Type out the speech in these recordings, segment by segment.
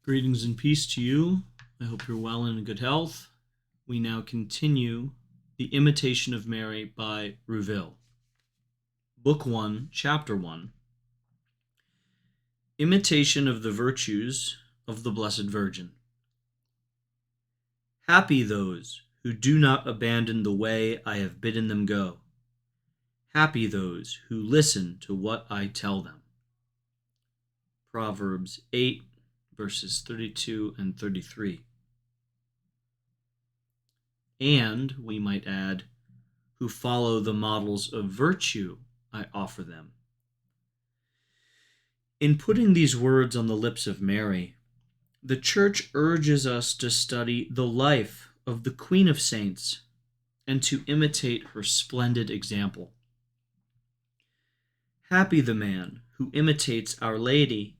Greetings and peace to you. I hope you're well and in good health. We now continue The Imitation of Mary by Rouville. Book 1, Chapter 1. Imitation of the Virtues of the Blessed Virgin. Happy those who do not abandon the way I have bidden them go. Happy those who listen to what I tell them. Proverbs 8, verses 32 and 33. And, we might add, who follow the models of virtue I offer them. In putting these words on the lips of Mary, the Church urges us to study the life of the Queen of Saints and to imitate her splendid example. Happy the man who imitates Our Lady,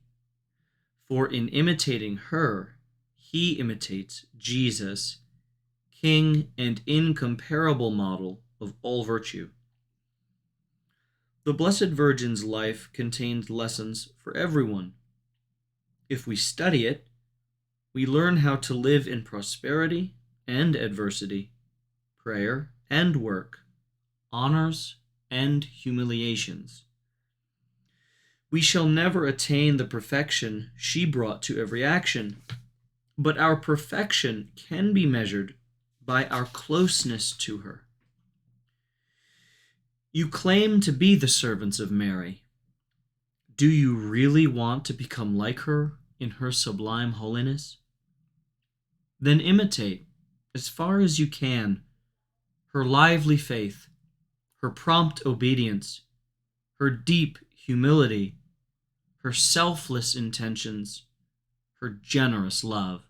for in imitating her, he imitates Jesus, King and incomparable model of all virtue. The Blessed Virgin's life contains lessons for everyone. If we study it, we learn how to live in prosperity and adversity, prayer and work, honors and humiliations. We shall never attain the perfection she brought to every action, but our perfection can be measured by our closeness to her. You claim to be the servants of Mary. Do you really want to become like her in her sublime holiness? Then imitate, as far as you can, her lively faith, her prompt obedience, her deep humility, her selfless intentions, her generous love.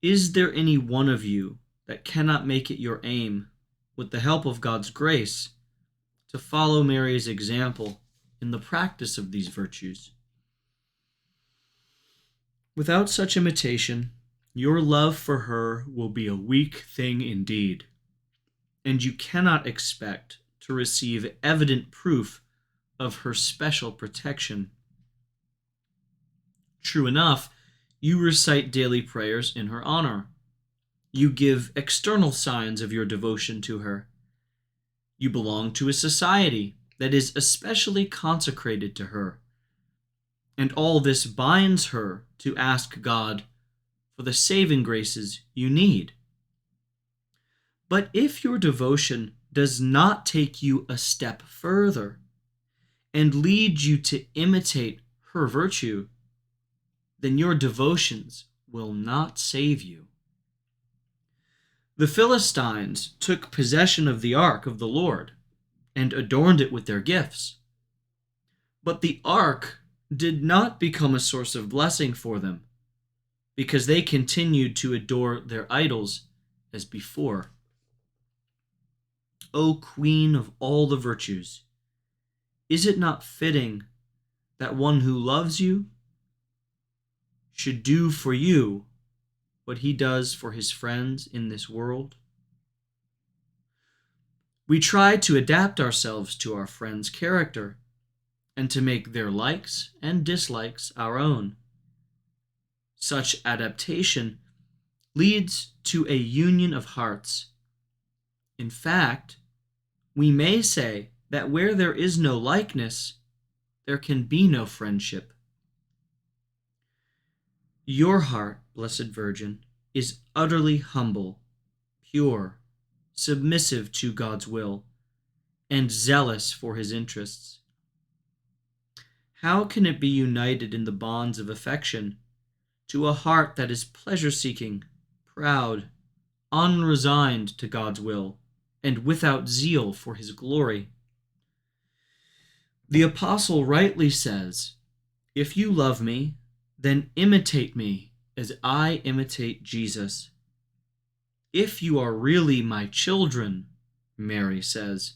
Is there any one of you that cannot make it your aim, with the help of God's grace, to follow Mary's example in the practice of these virtues? Without such imitation, your love for her will be a weak thing indeed, and you cannot expect to receive evident proof of her special protection. True enough, you recite daily prayers in her honor. You give external signs of your devotion to her. You belong to a society that is especially consecrated to her. And all this binds her to ask God for the saving graces you need. But if your devotion does not take you a step further and lead you to imitate her virtue, then your devotions will not save you. The Philistines took possession of the ark of the Lord and adorned it with their gifts. But the ark did not become a source of blessing for them, because they continued to adore their idols as before. O Queen of all the virtues, is it not fitting that one who loves you should do for you what he does for his friends in this world? We try to adapt ourselves to our friends' character and to make their likes and dislikes our own. Such adaptation leads to a union of hearts. In fact, we may say that where there is no likeness, there can be no friendship. Your heart, Blessed Virgin, is utterly humble, pure, submissive to God's will, and zealous for his interests. How can it be united in the bonds of affection to a heart that is pleasure-seeking, proud, unresigned to God's will, and without zeal for his glory? The apostle rightly says, "If you love me, then imitate me as I imitate Jesus." If you are really my children, Mary says,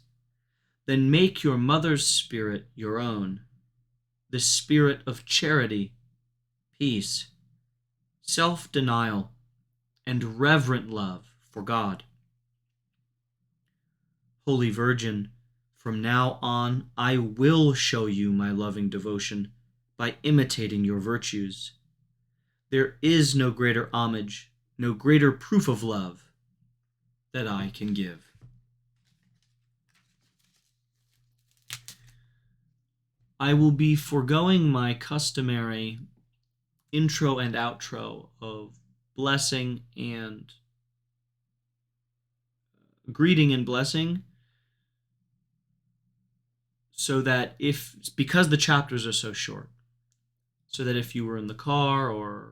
then make your mother's spirit your own, the spirit of charity, peace, self-denial, and reverent love for God. Holy Virgin, from now on I will show you my loving devotion by imitating your virtues. There is no greater homage, no greater proof of love that I can give. I will be foregoing my customary intro and outro of blessing and greeting and blessing, so that because the chapters are so short, so that if you were in the car or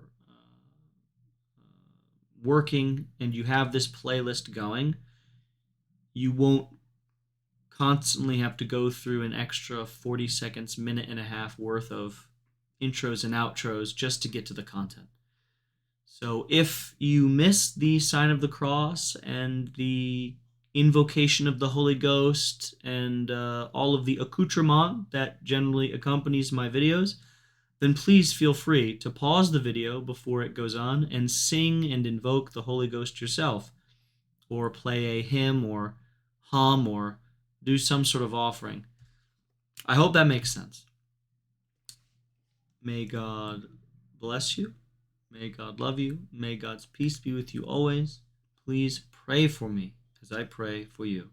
working and you have this playlist going, you won't constantly have to go through an extra 40 seconds, minute and a half worth of intros and outros just to get to the content. So if you miss the sign of the cross and the invocation of the Holy Ghost and all of the accoutrement that generally accompanies my videos, then please feel free to pause the video before it goes on and sing and invoke the Holy Ghost yourself, or play a hymn or hum or do some sort of offering. I hope that makes sense. May God bless you. May God love you. May God's peace be with you always. Please pray for me as I pray for you.